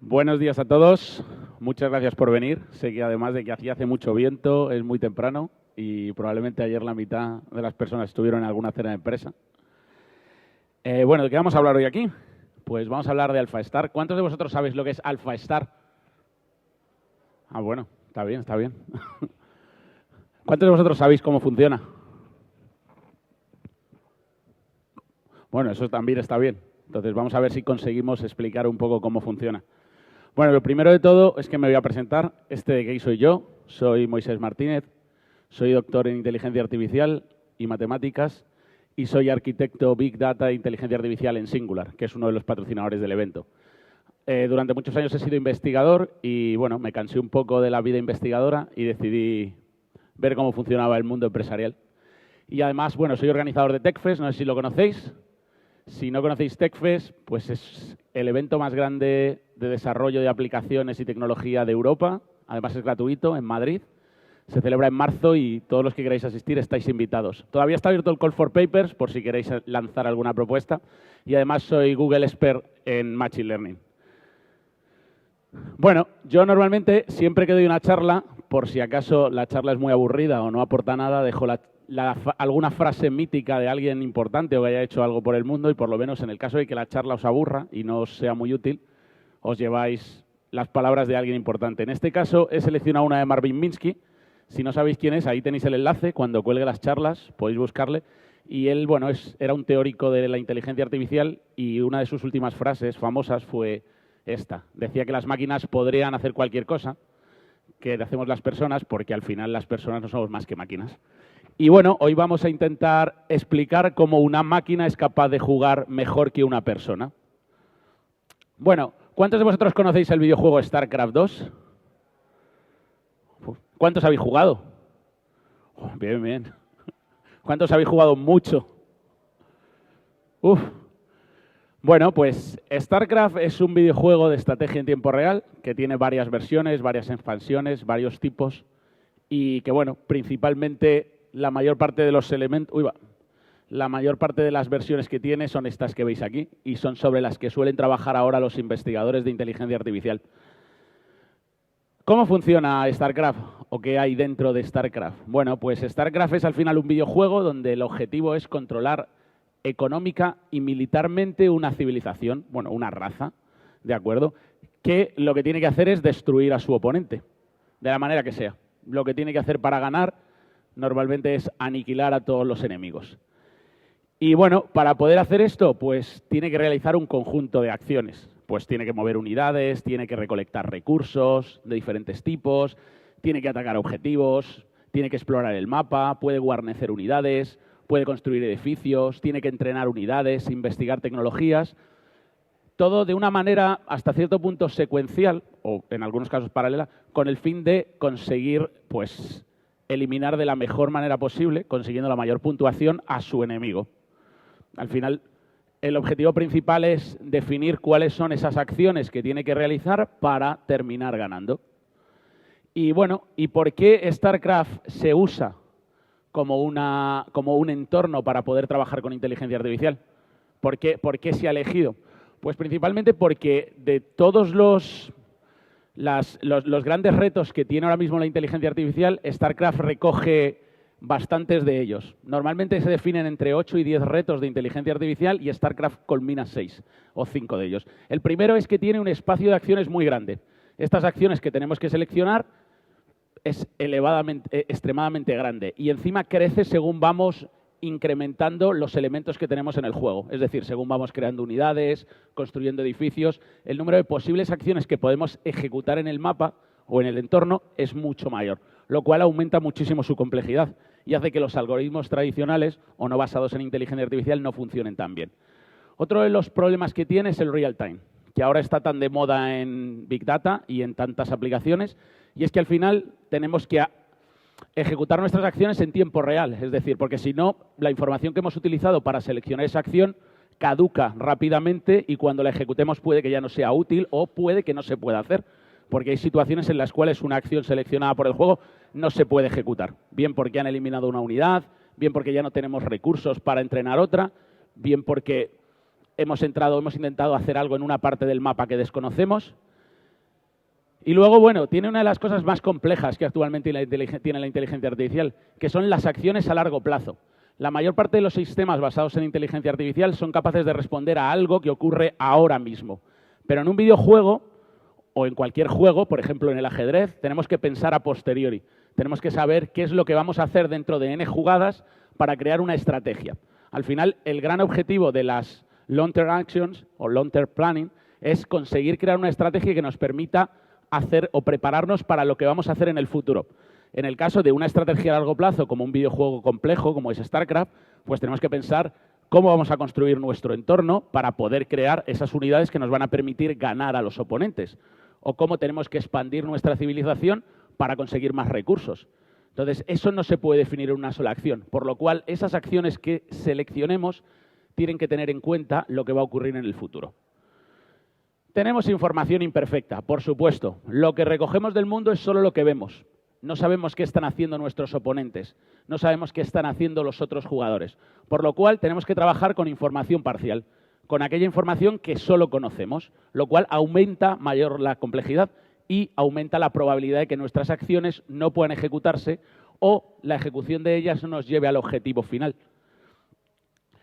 Buenos días a todos. Muchas gracias por venir. Sé que además de que aquí hace mucho viento, es muy temprano y probablemente ayer la mitad de las personas estuvieron en alguna cena de empresa. Bueno, ¿de qué vamos a hablar hoy aquí? Pues vamos a hablar de AlphaStar. ¿Cuántos de vosotros sabéis lo que es AlphaStar? Ah, bueno, está bien, está bien. ¿Cuántos de vosotros sabéis cómo funciona? Bueno, eso también está bien. Entonces vamos a ver si conseguimos explicar un poco cómo funciona. Bueno, lo primero de todo es que me voy a presentar. De aquí soy yo, soy Moisés Martínez, soy doctor en Inteligencia Artificial y Matemáticas y soy arquitecto Big Data e Inteligencia Artificial en Singular, que es uno de los patrocinadores del evento. Durante muchos años he sido investigador y, bueno, me cansé un poco de la vida investigadora y decidí ver cómo funcionaba el mundo empresarial. Y además, bueno, soy organizador de TechFest, no sé si lo conocéis. Si no conocéis TechFest, pues es el evento más grande de desarrollo de aplicaciones y tecnología de Europa. Además es gratuito, en Madrid. Se celebra en marzo y todos los que queráis asistir estáis invitados. Todavía está abierto el Call for Papers por si queréis lanzar alguna propuesta. Y además soy Google Expert en Machine Learning. Bueno, yo normalmente siempre que doy una charla, por si acaso la charla es muy aburrida o no aporta nada, dejo alguna frase mítica de alguien importante o que haya hecho algo por el mundo y por lo menos en el caso de que la charla os aburra y no os sea muy útil, os lleváis las palabras de alguien importante. En este caso he seleccionado una de Marvin Minsky. Si no sabéis quién es, ahí tenéis el enlace. Cuando cuelgue las charlas podéis buscarle. Y él, bueno, era un teórico de la inteligencia artificial y una de sus últimas frases famosas fue esta. Decía que las máquinas podrían hacer cualquier cosa que hacemos las personas porque al final las personas no somos más que máquinas. Y bueno, hoy vamos a intentar explicar cómo una máquina es capaz de jugar mejor que una persona. Bueno, ¿cuántos de vosotros conocéis el videojuego StarCraft 2? ¿Cuántos habéis jugado? Bien, bien. ¿Cuántos habéis jugado mucho? Bueno, pues StarCraft es un videojuego de estrategia en tiempo real que tiene varias versiones, varias expansiones, varios tipos y que, bueno, principalmente la mayor parte de los elementos... La mayor parte de las versiones que tiene son estas que veis aquí y son sobre las que suelen trabajar ahora los investigadores de inteligencia artificial. ¿Cómo funciona StarCraft o qué hay dentro de StarCraft? Bueno, pues StarCraft es al final un videojuego donde el objetivo es controlar económica y militarmente una civilización, bueno, una raza, ¿de acuerdo? Que lo que tiene que hacer es destruir a su oponente, de la manera que sea. Lo que tiene que hacer para ganar normalmente es aniquilar a todos los enemigos. Y bueno, para poder hacer esto, pues tiene que realizar un conjunto de acciones. Pues tiene que mover unidades, tiene que recolectar recursos de diferentes tipos, tiene que atacar objetivos, tiene que explorar el mapa, puede guarnecer unidades, puede construir edificios, tiene que entrenar unidades, investigar tecnologías. Todo de una manera hasta cierto punto secuencial, o en algunos casos paralela, con el fin de conseguir, pues, eliminar de la mejor manera posible, consiguiendo la mayor puntuación a su enemigo. Al final, el objetivo principal es definir cuáles son esas acciones que tiene que realizar para terminar ganando. Y bueno, ¿y por qué StarCraft se usa como un entorno para poder trabajar con inteligencia artificial? ¿Por qué se ha elegido? Pues principalmente porque de todos los grandes retos que tiene ahora mismo la inteligencia artificial, StarCraft recoge bastantes de ellos. Normalmente se definen entre 8 y 10 retos de inteligencia artificial y StarCraft culmina 6 o 5 de ellos. El primero es que tiene un espacio de acciones muy grande. Estas acciones que tenemos que seleccionar es extremadamente grande y encima crece según vamos incrementando los elementos que tenemos en el juego. Es decir, según vamos creando unidades, construyendo edificios, el número de posibles acciones que podemos ejecutar en el mapa o en el entorno es mucho mayor, lo cual aumenta muchísimo su complejidad y hace que los algoritmos tradicionales o no basados en inteligencia artificial no funcionen tan bien. Otro de los problemas que tiene es el real time, que ahora está tan de moda en Big Data y en tantas aplicaciones, y es que al final tenemos que ejecutar nuestras acciones en tiempo real, es decir, porque si no, la información que hemos utilizado para seleccionar esa acción caduca rápidamente y cuando la ejecutemos puede que ya no sea útil o puede que no se pueda hacer, porque hay situaciones en las cuales una acción seleccionada por el juego no se puede ejecutar, bien porque han eliminado una unidad, bien porque ya no tenemos recursos para entrenar otra, bien porque hemos intentado hacer algo en una parte del mapa que desconocemos. Y luego, bueno, tiene una de las cosas más complejas que actualmente tiene la inteligencia artificial, que son las acciones a largo plazo. La mayor parte de los sistemas basados en inteligencia artificial son capaces de responder a algo que ocurre ahora mismo. Pero en un videojuego, o en cualquier juego, por ejemplo en el ajedrez, tenemos que pensar a posteriori. Tenemos que saber qué es lo que vamos a hacer dentro de N jugadas para crear una estrategia. Al final, el gran objetivo de las long-term actions o long-term planning es conseguir crear una estrategia que nos permita hacer o prepararnos para lo que vamos a hacer en el futuro. En el caso de una estrategia a largo plazo, como un videojuego complejo, como es StarCraft, pues tenemos que pensar cómo vamos a construir nuestro entorno para poder crear esas unidades que nos van a permitir ganar a los oponentes, o cómo tenemos que expandir nuestra civilización para conseguir más recursos. Entonces, eso no se puede definir en una sola acción, por lo cual esas acciones que seleccionemos tienen que tener en cuenta lo que va a ocurrir en el futuro. Tenemos información imperfecta, por supuesto. Lo que recogemos del mundo es solo lo que vemos. No sabemos qué están haciendo nuestros oponentes, no sabemos qué están haciendo los otros jugadores, por lo cual tenemos que trabajar con información parcial, con aquella información que solo conocemos, lo cual aumenta mayor la complejidad y aumenta la probabilidad de que nuestras acciones no puedan ejecutarse o la ejecución de ellas no nos lleve al objetivo final.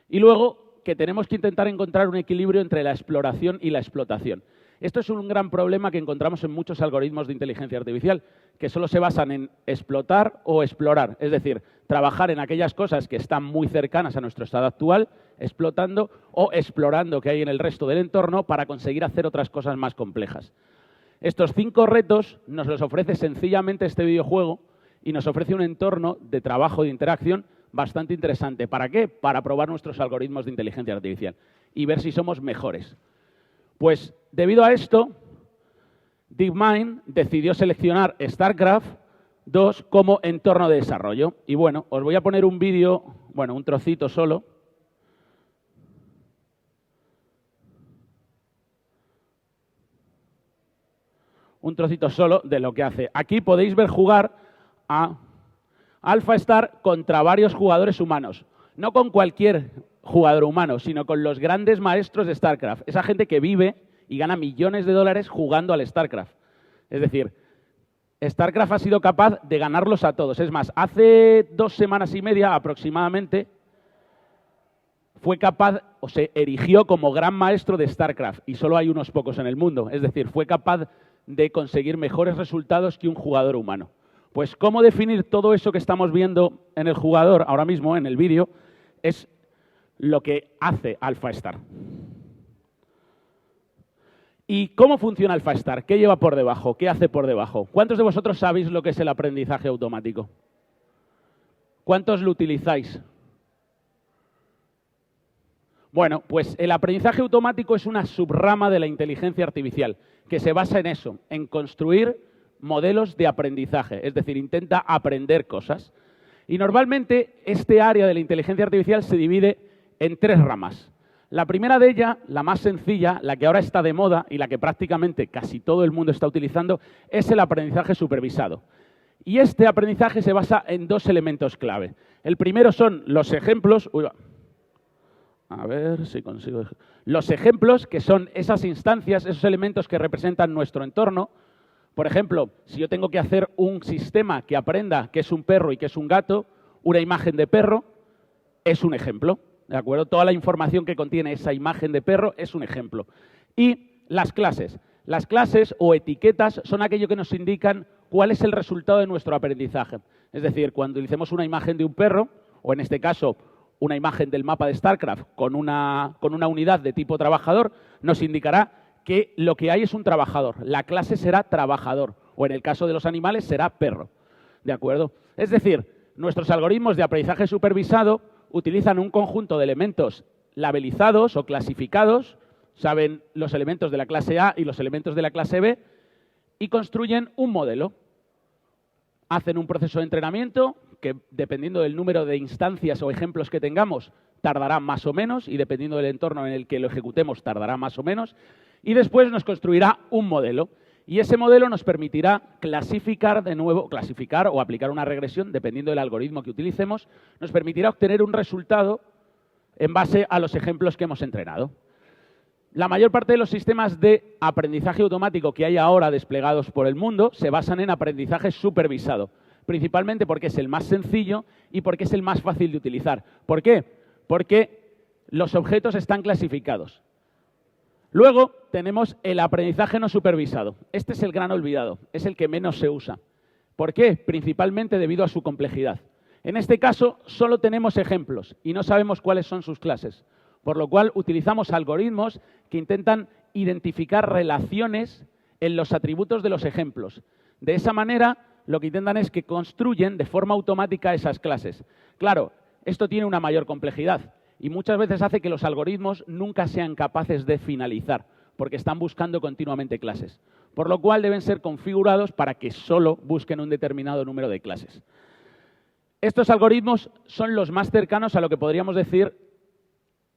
Y luego, que tenemos que intentar encontrar un equilibrio entre la exploración y la explotación. Esto es un gran problema que encontramos en muchos algoritmos de inteligencia artificial, que solo se basan en explotar o explorar, es decir, trabajar en aquellas cosas que están muy cercanas a nuestro estado actual, explotando o explorando que hay en el resto del entorno para conseguir hacer otras cosas más complejas. Estos 5 retos nos los ofrece sencillamente este videojuego y nos ofrece un entorno de trabajo, de interacción, bastante interesante. ¿Para qué? Para probar nuestros algoritmos de inteligencia artificial y ver si somos mejores. Pues debido a esto, DeepMind decidió seleccionar StarCraft 2 como entorno de desarrollo. Y bueno, os voy a poner un vídeo, bueno, un trocito solo. Un trocito solo de lo que hace. Aquí podéis ver jugar a AlphaStar contra varios jugadores humanos. No con cualquier jugador humano, sino con los grandes maestros de StarCraft. Esa gente que vive y gana millones de dólares jugando al StarCraft. Es decir, StarCraft ha sido capaz de ganarlos a todos. Es más, hace 2 semanas y media aproximadamente fue capaz o se erigió como gran maestro de StarCraft y solo hay unos pocos en el mundo. Es decir, fue capaz de conseguir mejores resultados que un jugador humano. Pues cómo definir todo eso que estamos viendo en el jugador ahora mismo, en el vídeo, es lo que hace AlphaStar. ¿Y cómo funciona AlphaStar? ¿Qué lleva por debajo? ¿Qué hace por debajo? ¿Cuántos de vosotros sabéis lo que es el aprendizaje automático? ¿Cuántos lo utilizáis? Bueno, pues el aprendizaje automático es una subrama de la inteligencia artificial que se basa en eso, en construir modelos de aprendizaje, es decir, intenta aprender cosas. Y normalmente este área de la inteligencia artificial se divide en 3 ramas. La primera de ellas, la más sencilla, la que ahora está de moda y la que prácticamente casi todo el mundo está utilizando, es el aprendizaje supervisado. Y este aprendizaje se basa en 2 elementos clave. El primero son los ejemplos. A ver si consigo. Los ejemplos, que son esas instancias, esos elementos que representan nuestro entorno. Por ejemplo, si yo tengo que hacer un sistema que aprenda qué es un perro y qué es un gato, una imagen de perro es un ejemplo, ¿de acuerdo? Toda la información que contiene esa imagen de perro es un ejemplo. Y las clases. Las clases o etiquetas son aquello que nos indican cuál es el resultado de nuestro aprendizaje. Es decir, cuando utilicemos una imagen de un perro, o en este caso una imagen del mapa de StarCraft con una unidad de tipo trabajador, nos indicará que lo que hay es un trabajador. La clase será trabajador, o en el caso de los animales será perro, ¿de acuerdo? Es decir, nuestros algoritmos de aprendizaje supervisado utilizan un conjunto de elementos labelizados o clasificados, saben los elementos de la clase A y los elementos de la clase B, y construyen un modelo. Hacen un proceso de entrenamiento que, dependiendo del número de instancias o ejemplos que tengamos, tardará más o menos, y dependiendo del entorno en el que lo ejecutemos, tardará más o menos, y después nos construirá un modelo. Y ese modelo nos permitirá clasificar de nuevo, clasificar o aplicar una regresión, dependiendo del algoritmo que utilicemos, nos permitirá obtener un resultado en base a los ejemplos que hemos entrenado. La mayor parte de los sistemas de aprendizaje automático que hay ahora desplegados por el mundo se basan en aprendizaje supervisado, principalmente porque es el más sencillo y porque es el más fácil de utilizar. ¿Por qué? Porque los objetos están clasificados. Luego tenemos el aprendizaje no supervisado. Este es el gran olvidado, es el que menos se usa. ¿Por qué? Principalmente debido a su complejidad. En este caso, solo tenemos ejemplos y no sabemos cuáles son sus clases, por lo cual utilizamos algoritmos que intentan identificar relaciones en los atributos de los ejemplos. De esa manera, lo que intentan es que construyen de forma automática esas clases. Claro, esto tiene una mayor complejidad y muchas veces hace que los algoritmos nunca sean capaces de finalizar, porque están buscando continuamente clases, por lo cual deben ser configurados para que solo busquen un determinado número de clases. Estos algoritmos son los más cercanos a lo que podríamos decir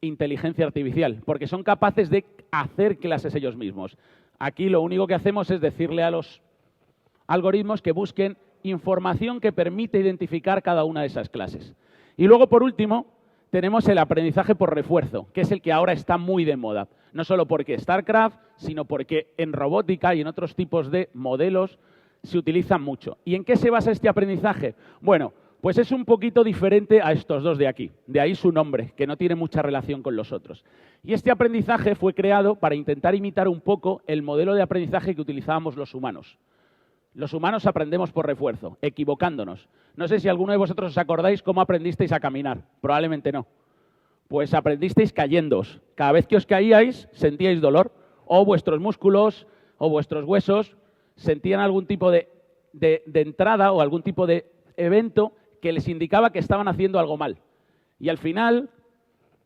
inteligencia artificial, porque son capaces de hacer clases ellos mismos. Aquí lo único que hacemos es decirle a los algoritmos que busquen información que permite identificar cada una de esas clases. Y luego, por último, tenemos el aprendizaje por refuerzo, que es el que ahora está muy de moda. No solo porque StarCraft, sino porque en robótica y en otros tipos de modelos se utiliza mucho. ¿Y en qué se basa este aprendizaje? Bueno, pues es un poquito diferente a estos dos de aquí. De ahí su nombre, que no tiene mucha relación con los otros. Y este aprendizaje fue creado para intentar imitar un poco el modelo de aprendizaje que utilizábamos los humanos. Los humanos aprendemos por refuerzo, equivocándonos. No sé si alguno de vosotros os acordáis cómo aprendisteis a caminar. Probablemente no. Pues aprendisteis cayéndoos. Cada vez que os caíais, sentíais dolor. O vuestros músculos o vuestros huesos sentían algún tipo de entrada o algún tipo de evento que les indicaba que estaban haciendo algo mal. Y al final,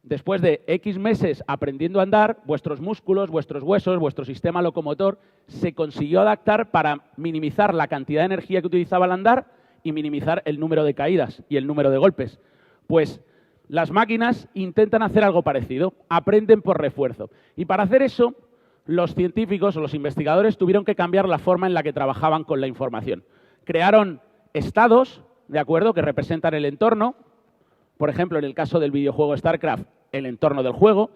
después de X meses aprendiendo a andar, vuestros músculos, vuestros huesos, vuestro sistema locomotor se consiguió adaptar para minimizar la cantidad de energía que utilizaba al andar y minimizar el número de caídas y el número de golpes. Pues las máquinas intentan hacer algo parecido, aprenden por refuerzo. Y para hacer eso, los científicos o los investigadores tuvieron que cambiar la forma en la que trabajaban con la información. Crearon estados, ¿de acuerdo?, que representan el entorno. Por ejemplo, en el caso del videojuego StarCraft, el entorno del juego.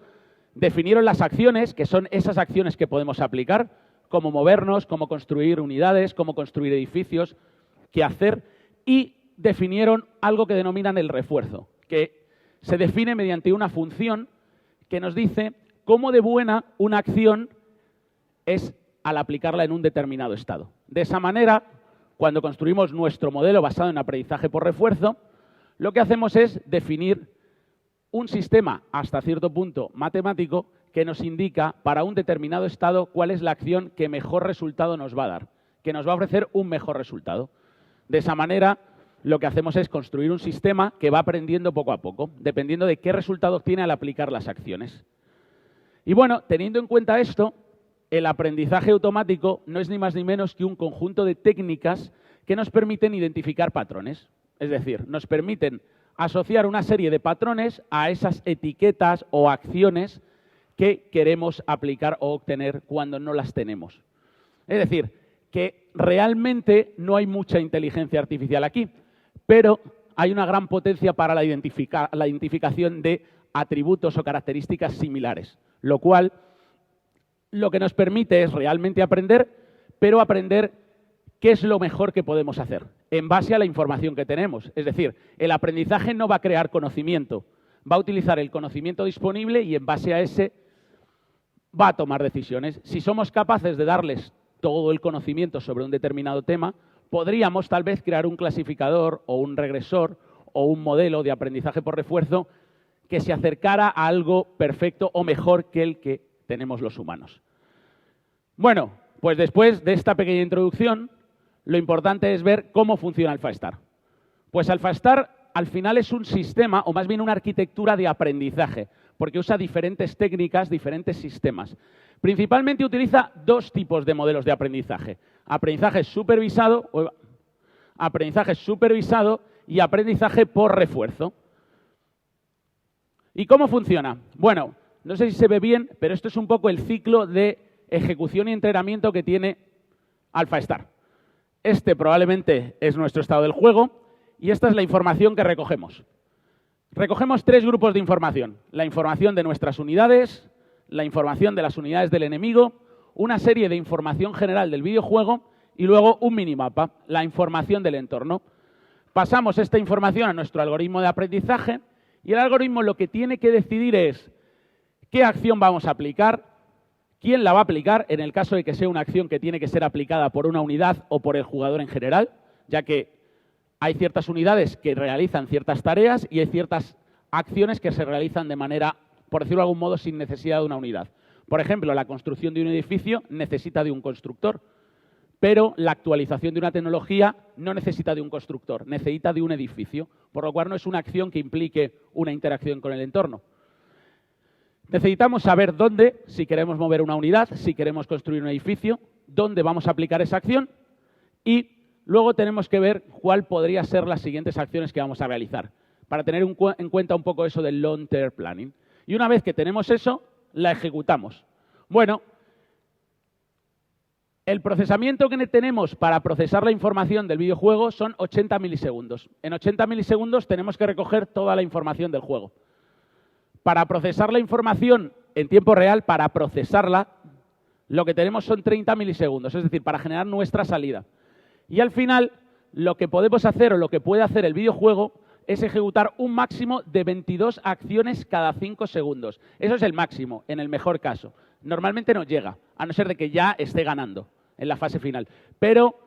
Definieron las acciones, que son esas acciones que podemos aplicar, cómo movernos, cómo construir unidades, cómo construir edificios, qué hacer, y definieron algo que denominan el refuerzo, que se define mediante una función que nos dice cómo de buena una acción es al aplicarla en un determinado estado. De esa manera, cuando construimos nuestro modelo basado en aprendizaje por refuerzo, lo que hacemos es definir un sistema hasta cierto punto matemático que nos indica para un determinado estado cuál es la acción que mejor resultado nos va a dar, que nos va a ofrecer un mejor resultado. De esa manera, lo que hacemos es construir un sistema que va aprendiendo poco a poco, dependiendo de qué resultado obtiene al aplicar las acciones. Y bueno, teniendo en cuenta esto, el aprendizaje automático no es ni más ni menos que un conjunto de técnicas que nos permiten identificar patrones. Es decir, nos permiten asociar una serie de patrones a esas etiquetas o acciones que queremos aplicar o obtener cuando no las tenemos. Es decir, que realmente no hay mucha inteligencia artificial aquí, pero hay una gran potencia para la identificación de atributos o características similares, lo cual lo que nos permite es realmente aprender, pero aprender qué es lo mejor que podemos hacer en base a la información que tenemos. Es decir, el aprendizaje no va a crear conocimiento, va a utilizar el conocimiento disponible y en base a ese va a tomar decisiones. Si somos capaces de darles todo el conocimiento sobre un determinado tema, podríamos tal vez crear un clasificador o un regresor o un modelo de aprendizaje por refuerzo que se acercara a algo perfecto o mejor que el que tenemos los humanos. Bueno, pues después de esta pequeña introducción, lo importante es ver cómo funciona AlphaStar. Pues AlphaStar al final es un sistema, o más bien una arquitectura de aprendizaje, porque usa diferentes técnicas, diferentes sistemas. Principalmente utiliza dos tipos de modelos de aprendizaje. Aprendizaje supervisado y aprendizaje por refuerzo. ¿Y cómo funciona? Bueno, no sé si se ve bien, pero esto es un poco el ciclo de ejecución y entrenamiento que tiene AlphaStar. Este probablemente es nuestro estado del juego y esta es la información que recogemos. Recogemos tres grupos de información. La información de nuestras unidades, la información de las unidades del enemigo, una serie de información general del videojuego y luego un minimapa, la información del entorno. Pasamos esta información a nuestro algoritmo de aprendizaje y el algoritmo lo que tiene que decidir es qué acción vamos a aplicar, quién la va a aplicar, en el caso de que sea una acción que tiene que ser aplicada por una unidad o por el jugador en general, ya que hay ciertas unidades que realizan ciertas tareas y hay ciertas acciones que se realizan de manera, por decirlo de algún modo, sin necesidad de una unidad. Por ejemplo, la construcción de un edificio necesita de un constructor, pero la actualización de una tecnología no necesita de un constructor, necesita de un edificio, por lo cual no es una acción que implique una interacción con el entorno. Necesitamos saber dónde, si queremos mover una unidad, si queremos construir un edificio, dónde vamos a aplicar esa acción y luego tenemos que ver cuál podría ser las siguientes acciones que vamos a realizar, para tener en cuenta un poco eso del long-term planning. Y una vez que tenemos eso, la ejecutamos. Bueno, el procesamiento que tenemos para procesar la información del videojuego son 80 milisegundos. En 80 milisegundos tenemos que recoger toda la información del juego. Para procesar la información en tiempo real, para procesarla, lo que tenemos son 30 milisegundos, es decir, para generar nuestra salida. Y al final, lo que podemos hacer o lo que puede hacer el videojuego es ejecutar un máximo de 22 acciones cada 5 segundos. Eso es el máximo, en el mejor caso. Normalmente no llega, a no ser de que ya esté ganando en la fase final. Pero,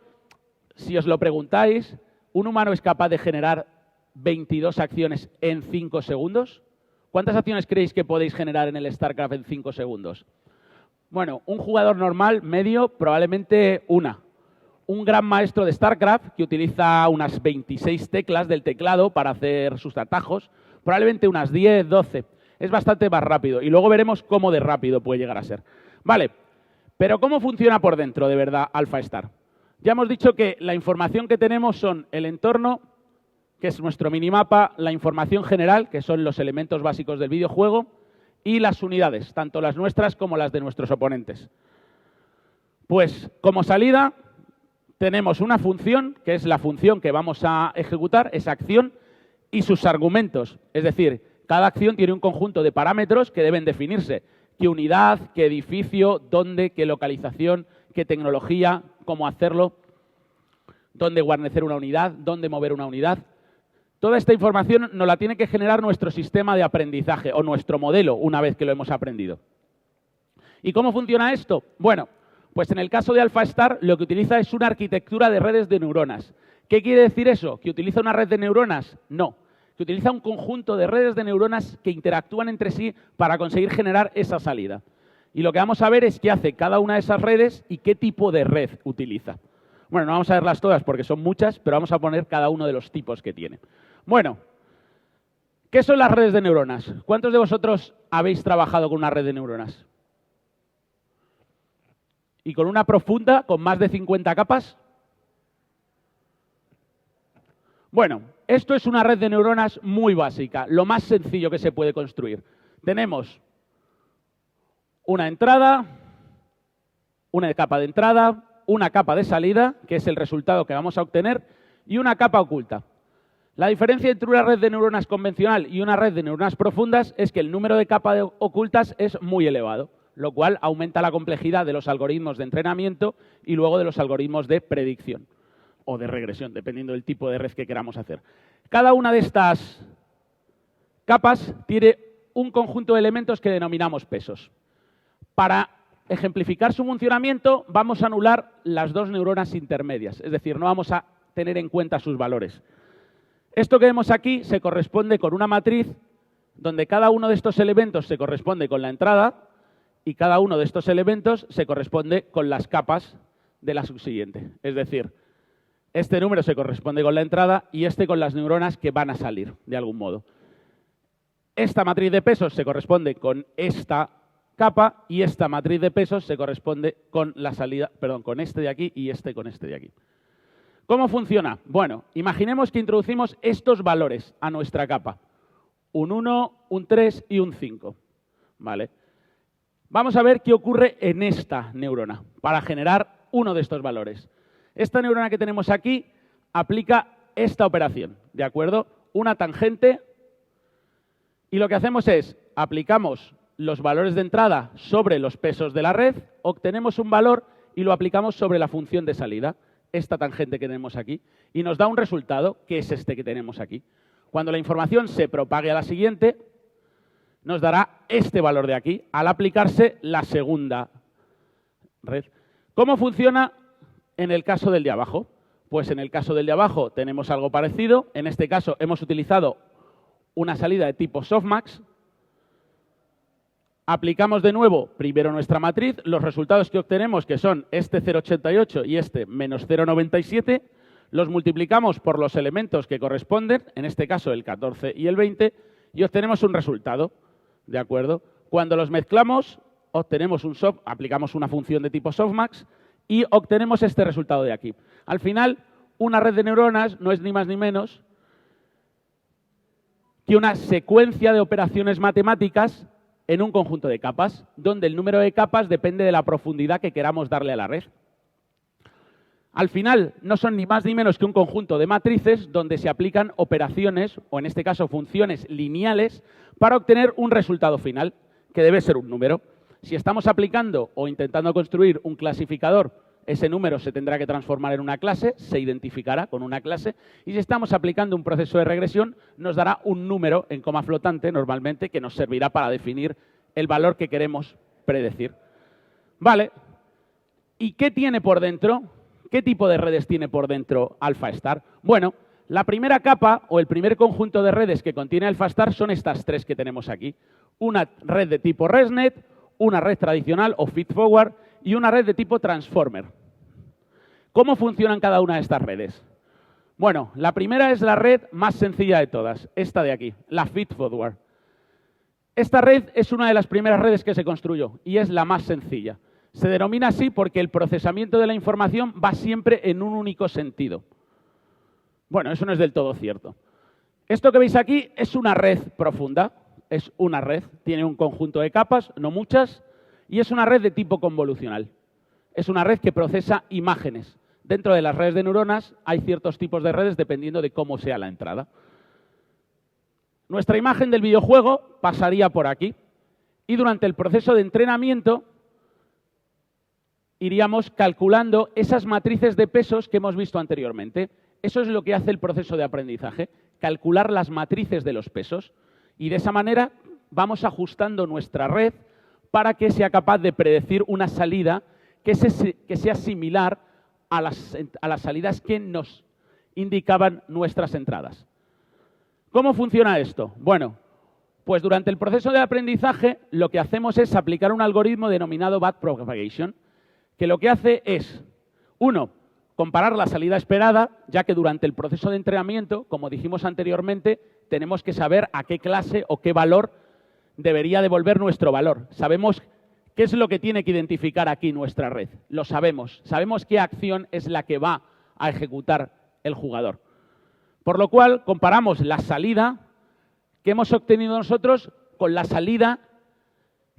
si os lo preguntáis, ¿un humano es capaz de generar 22 acciones en 5 segundos? ¿Cuántas acciones creéis que podéis generar en el StarCraft en 5 segundos? Bueno, un jugador normal, medio, probablemente una. Un gran maestro de StarCraft, que utiliza unas 26 teclas del teclado para hacer sus atajos, probablemente unas 10, 12. Es bastante más rápido. Y luego veremos cómo de rápido puede llegar a ser. Vale, pero ¿cómo funciona por dentro, de verdad, AlphaStar? Ya hemos dicho que la información que tenemos son el entorno, que es nuestro minimapa, la información general, que son los elementos básicos del videojuego, y las unidades, tanto las nuestras como las de nuestros oponentes. Pues, como salida, tenemos una función, que es la función que vamos a ejecutar, esa acción, y sus argumentos. Es decir, cada acción tiene un conjunto de parámetros que deben definirse. ¿Qué unidad, qué edificio, dónde, qué localización, qué tecnología, cómo hacerlo, dónde guarnecer una unidad, dónde mover una unidad? Toda esta información nos la tiene que generar nuestro sistema de aprendizaje o nuestro modelo una vez que lo hemos aprendido. ¿Y cómo funciona esto? Bueno, pues en el caso de AlphaStar lo que utiliza es una arquitectura de redes de neuronas. ¿Qué quiere decir eso? ¿Que utiliza una red de neuronas? No. Que utiliza un conjunto de redes de neuronas que interactúan entre sí para conseguir generar esa salida. Y lo que vamos a ver es qué hace cada una de esas redes y qué tipo de red utiliza. Bueno, no vamos a verlas todas porque son muchas, pero vamos a poner cada uno de los tipos que tiene. Bueno, ¿qué son las redes de neuronas? ¿Cuántos de vosotros habéis trabajado con una red de neuronas? ¿Y con una profunda, con más de 50 capas? Bueno, esto es una red de neuronas muy básica, lo más sencillo que se puede construir. Tenemos una entrada, una capa de entrada, una capa de salida, que es el resultado que vamos a obtener, y una capa oculta. La diferencia entre una red de neuronas convencional y una red de neuronas profundas es que el número de capas ocultas es muy elevado, lo cual aumenta la complejidad de los algoritmos de entrenamiento y luego de los algoritmos de predicción o de regresión, dependiendo del tipo de red que queramos hacer. Cada una de estas capas tiene un conjunto de elementos que denominamos pesos. Para ejemplificar su funcionamiento, vamos a anular las dos neuronas intermedias, es decir, no vamos a tener en cuenta sus valores. Esto que vemos aquí se corresponde con una matriz donde cada uno de estos elementos se corresponde con la entrada y cada uno de estos elementos se corresponde con las capas de la subsiguiente. Es decir, este número se corresponde con la entrada y este con las neuronas que van a salir, de algún modo. Esta matriz de pesos se corresponde con esta capa y esta matriz de pesos se corresponde con la salida, perdón, con este de aquí y este con este de aquí. ¿Cómo funciona? Bueno, imaginemos que introducimos estos valores a nuestra capa. Un 1, un 3 y un 5. ¿Vale? Vamos a ver qué ocurre en esta neurona para generar uno de estos valores. Esta neurona que tenemos aquí aplica esta operación, ¿de acuerdo? Una tangente y lo que hacemos es aplicamos los valores de entrada sobre los pesos de la red, obtenemos un valor y lo aplicamos sobre la función de salida, esta tangente que tenemos aquí, y nos da un resultado, que es este que tenemos aquí. Cuando la información se propague a la siguiente, nos dará este valor de aquí, al aplicarse la segunda red. ¿Cómo funciona en el caso del de abajo? Pues en el caso del de abajo tenemos algo parecido. En este caso hemos utilizado una salida de tipo softmax. Aplicamos de nuevo primero nuestra matriz. Los resultados que obtenemos, que son este 0,88 y este menos 0,97, los multiplicamos por los elementos que corresponden, en este caso el 14 y el 20, y obtenemos un resultado. ¿De acuerdo? Cuando los mezclamos, obtenemos aplicamos una función de tipo softmax y obtenemos este resultado de aquí. Al final, una red de neuronas no es ni más ni menos que una secuencia de operaciones matemáticas en un conjunto de capas, donde el número de capas depende de la profundidad que queramos darle a la red. Al final, no son ni más ni menos que un conjunto de matrices donde se aplican operaciones, o en este caso funciones lineales, para obtener un resultado final, que debe ser un número. Si estamos aplicando o intentando construir un clasificador, ese número se tendrá que transformar en una clase, se identificará con una clase, y si estamos aplicando un proceso de regresión, nos dará un número en coma flotante, normalmente, que nos servirá para definir el valor que queremos predecir. Vale. ¿Y qué tiene por dentro? ¿Qué tipo de redes tiene por dentro AlphaStar? Bueno, la primera capa o el primer conjunto de redes que contiene AlphaStar son estas tres que tenemos aquí. Una red de tipo ResNet, una red tradicional o feedforward y una red de tipo transformer. ¿Cómo funcionan cada una de estas redes? Bueno, la primera es la red más sencilla de todas, esta de aquí, la feedforward. Esta red es una de las primeras redes que se construyó y es la más sencilla. Se denomina así porque el procesamiento de la información va siempre en un único sentido. Bueno, eso no es del todo cierto. Esto que veis aquí es una red profunda, es una red, tiene un conjunto de capas, no muchas, y es una red de tipo convolucional. Es una red que procesa imágenes. Dentro de las redes de neuronas hay ciertos tipos de redes dependiendo de cómo sea la entrada. Nuestra imagen del videojuego pasaría por aquí y durante el proceso de entrenamiento iríamos calculando esas matrices de pesos que hemos visto anteriormente. Eso es lo que hace el proceso de aprendizaje, calcular las matrices de los pesos. Y de esa manera vamos ajustando nuestra red para que sea capaz de predecir una salida que sea similar a las salidas que nos indicaban nuestras entradas. ¿Cómo funciona esto? Bueno, pues durante el proceso de aprendizaje lo que hacemos es aplicar un algoritmo denominado backpropagation, que lo que hace es, uno, comparar la salida esperada, ya que durante el proceso de entrenamiento, como dijimos anteriormente, tenemos que saber a qué clase o qué valor debería devolver nuestro valor. Sabemos qué es lo que tiene que identificar aquí nuestra red. Lo sabemos. Sabemos qué acción es la que va a ejecutar el jugador. Por lo cual, comparamos la salida que hemos obtenido nosotros con la salida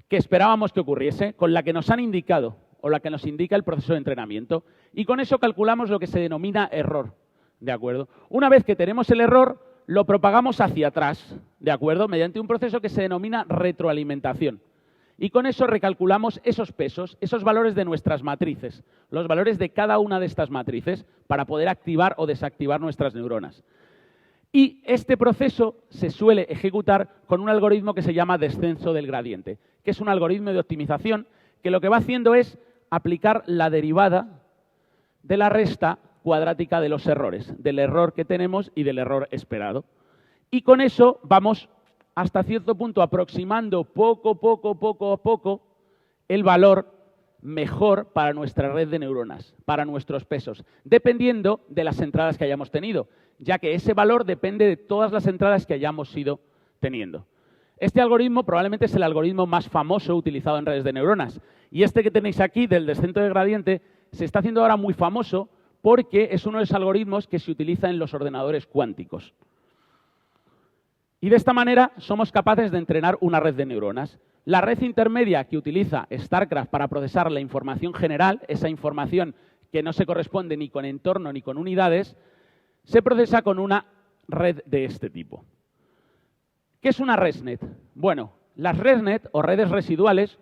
que esperábamos que ocurriese, con la que nos han indicado o la que nos indica el proceso de entrenamiento. Y con eso calculamos lo que se denomina error, ¿de acuerdo? Una vez que tenemos el error, lo propagamos hacia atrás, ¿de acuerdo? Mediante un proceso que se denomina retroalimentación. Y con eso recalculamos esos pesos, esos valores de nuestras matrices, los valores de cada una de estas matrices para poder activar o desactivar nuestras neuronas. Y este proceso se suele ejecutar con un algoritmo que se llama descenso del gradiente, que es un algoritmo de optimización que lo que va haciendo es aplicar la derivada de la resta cuadrática de los errores, del error que tenemos y del error esperado. Y con eso vamos hasta cierto punto aproximando poco a poco el valor mejor para nuestra red de neuronas, para nuestros pesos, dependiendo de las entradas que hayamos tenido, ya que ese valor depende de todas las entradas que hayamos ido teniendo. Este algoritmo probablemente es el algoritmo más famoso utilizado en redes de neuronas. Y este que tenéis aquí, del descenso del gradiente, se está haciendo ahora muy famoso porque es uno de los algoritmos que se utiliza en los ordenadores cuánticos. Y de esta manera somos capaces de entrenar una red de neuronas. La red intermedia que utiliza StarCraft para procesar la información general, esa información que no se corresponde ni con entorno ni con unidades, se procesa con una red de este tipo. ¿Qué es una ResNet? Bueno, Las ResNet, o redes residuales,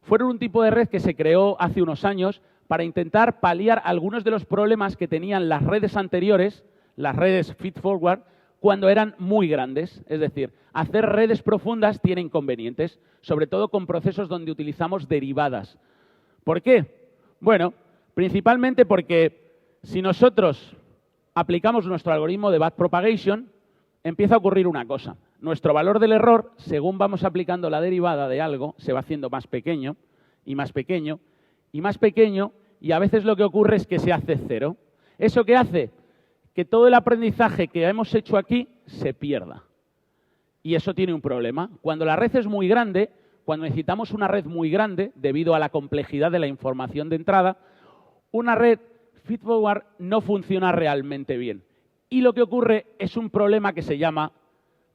fueron un tipo de red que se creó hace unos años para intentar paliar algunos de los problemas que tenían las redes anteriores, las redes feed-forward, cuando eran muy grandes. Es decir, hacer redes profundas tiene inconvenientes, sobre todo con procesos donde utilizamos derivadas. ¿Por qué? Bueno, principalmente porque si nosotros aplicamos nuestro algoritmo de backpropagation, empieza a ocurrir una cosa. Nuestro valor del error, según vamos aplicando la derivada de algo, se va haciendo más pequeño y más pequeño y más pequeño, y a veces lo que ocurre es que se hace cero. ¿Eso qué hace? Que todo el aprendizaje que hemos hecho aquí se pierda. Y eso tiene un problema. Cuando la red es muy grande, cuando necesitamos una red muy grande, debido a la complejidad de la información de entrada, una red feedforward no funciona realmente bien. Y lo que ocurre es un problema que se llama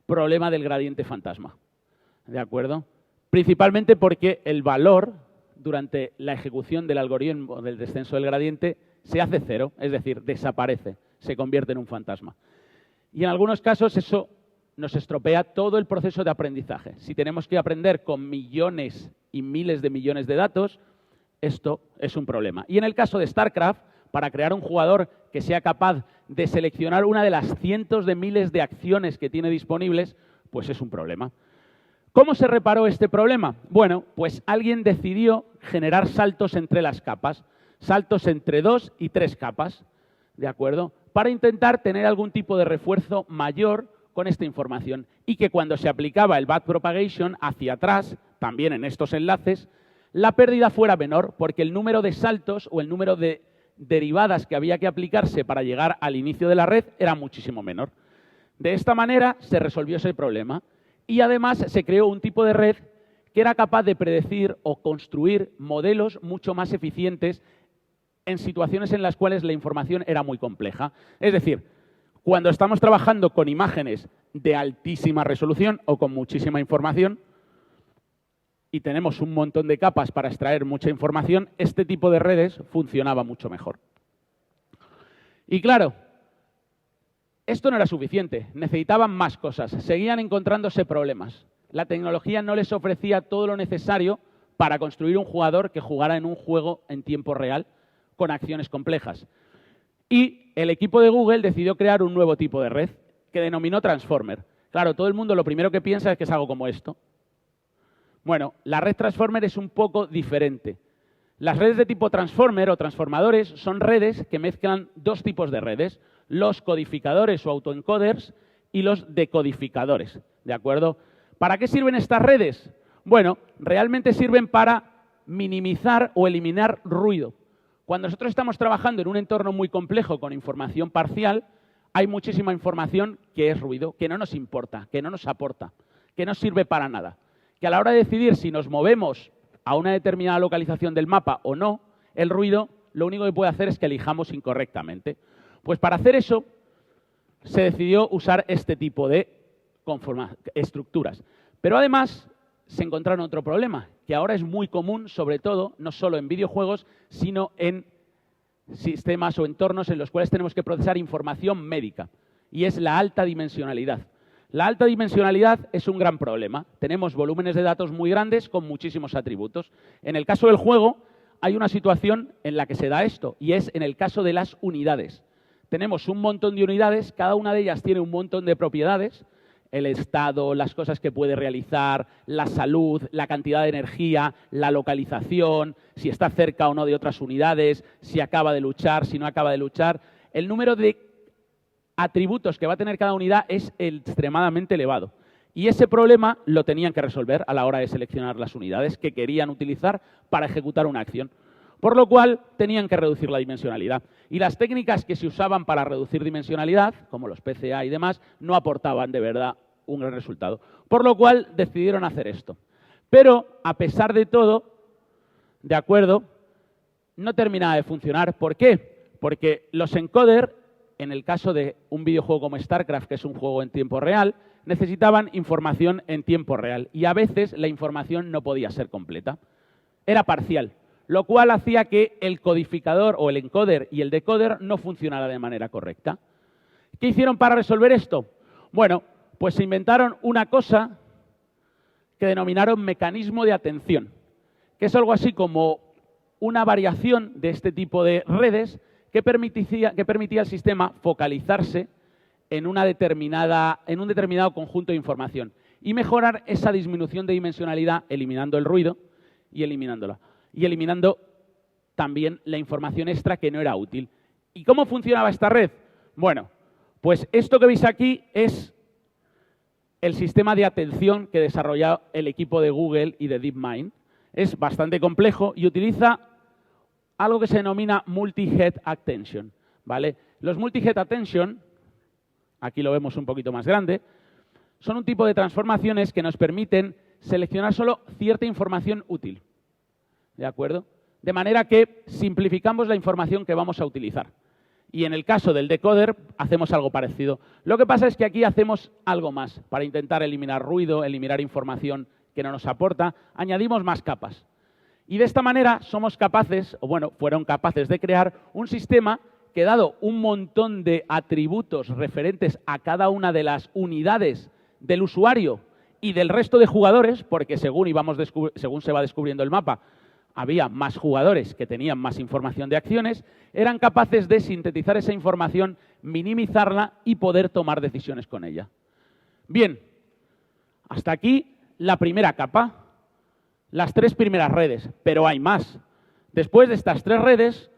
problema del gradiente fantasma. ¿De acuerdo? Principalmente porque el valor durante la ejecución del algoritmo del descenso del gradiente se hace cero, es decir, desaparece, se convierte en un fantasma. Y en algunos casos eso nos estropea todo el proceso de aprendizaje. Si tenemos que aprender con millones y miles de millones de datos, esto es un problema. Y en el caso de StarCraft, para crear un jugador que sea capaz de seleccionar una de las cientos de miles de acciones que tiene disponibles, pues es un problema. ¿Cómo se reparó este problema? Bueno, pues alguien decidió generar saltos entre las capas, saltos entre 2 y 3 capas, ¿de acuerdo? Para intentar tener algún tipo de refuerzo mayor con esta información y que cuando se aplicaba el backpropagation hacia atrás, también en estos enlaces, la pérdida fuera menor porque el número de saltos o el número de derivadas que había que aplicarse para llegar al inicio de la red era muchísimo menor. De esta manera se resolvió ese problema y además se creó un tipo de red que era capaz de predecir o construir modelos mucho más eficientes en situaciones en las cuales la información era muy compleja. Es decir, cuando estamos trabajando con imágenes de altísima resolución o con muchísima información y tenemos un montón de capas para extraer mucha información, este tipo de redes funcionaba mucho mejor. Y claro, esto no era suficiente, necesitaban más cosas, seguían encontrándose problemas. La tecnología no les ofrecía todo lo necesario para construir un jugador que jugara en un juego en tiempo real con acciones complejas. Y el equipo de Google decidió crear un nuevo tipo de red que denominó Transformer. Claro, todo el mundo lo primero que piensa es que es algo como esto. Bueno, la red Transformer es un poco diferente. Las redes de tipo Transformer o transformadores son redes que mezclan dos tipos de redes, los codificadores o autoencoders y los decodificadores, ¿de acuerdo? ¿Para qué sirven estas redes? Bueno, realmente sirven para minimizar o eliminar ruido. Cuando nosotros estamos trabajando en un entorno muy complejo con información parcial, hay muchísima información que es ruido, que no nos importa, que no nos aporta, que no sirve para nada. Que a la hora de decidir si nos movemos a una determinada localización del mapa o no, el ruido lo único que puede hacer es que elijamos incorrectamente. Pues para hacer eso se decidió usar este tipo de estructuras. Pero además se encontraron otro problema, que ahora es muy común, sobre todo, no solo en videojuegos, sino en sistemas o entornos en los cuales tenemos que procesar información médica, y es la alta dimensionalidad. La alta dimensionalidad es un gran problema. Tenemos volúmenes de datos muy grandes con muchísimos atributos. En el caso del juego hay una situación en la que se da esto, y es en el caso de las unidades. Tenemos un montón de unidades, cada una de ellas tiene un montón de propiedades, el estado, las cosas que puede realizar, la salud, la cantidad de energía, la localización, si está cerca o no de otras unidades, si acaba de luchar, si no acaba de luchar. El número de atributos que va a tener cada unidad es extremadamente elevado. Y ese problema lo tenían que resolver a la hora de seleccionar las unidades que querían utilizar para ejecutar una acción. Por lo cual, tenían que reducir la dimensionalidad. Y las técnicas que se usaban para reducir dimensionalidad, como los PCA y demás, no aportaban de verdad un gran resultado. Por lo cual, decidieron hacer esto. Pero, a pesar de todo, de acuerdo, no terminaba de funcionar. ¿Por qué? Porque los encoders, en el caso de un videojuego como StarCraft, que es un juego en tiempo real, necesitaban información en tiempo real. Y a veces la información no podía ser completa. Era parcial. Lo cual hacía que el codificador o el encoder y el decoder no funcionara de manera correcta. ¿Qué hicieron para resolver esto? Bueno, pues se inventaron una cosa que denominaron mecanismo de atención, que es algo así como una variación de este tipo de redes que permitía al sistema focalizarse en un determinado conjunto de información y mejorar esa disminución de dimensionalidad eliminando el ruido y eliminando también la información extra que no era útil. ¿Y cómo funcionaba esta red? Bueno, pues esto que veis aquí es el sistema de atención que desarrolló el equipo de Google y de DeepMind. Es bastante complejo y utiliza algo que se denomina multi-head attention, ¿vale? Los multi-head attention, aquí lo vemos un poquito más grande, son un tipo de transformaciones que nos permiten seleccionar solo cierta información útil, ¿de acuerdo? De manera que simplificamos la información que vamos a utilizar. Y en el caso del decoder hacemos algo parecido. Lo que pasa es que aquí hacemos algo más para intentar eliminar ruido, eliminar información que no nos aporta, añadimos más capas. Y de esta manera somos capaces, o bueno, fueron capaces de crear un sistema que, dado un montón de atributos referentes a cada una de las unidades del usuario y del resto de jugadores, porque según se va descubriendo el mapa, había más jugadores que tenían más información de acciones, eran capaces de sintetizar esa información, minimizarla y poder tomar decisiones con ella. Bien, hasta aquí la primera capa, las 3 primeras redes, pero hay más. Después de estas 3 redes,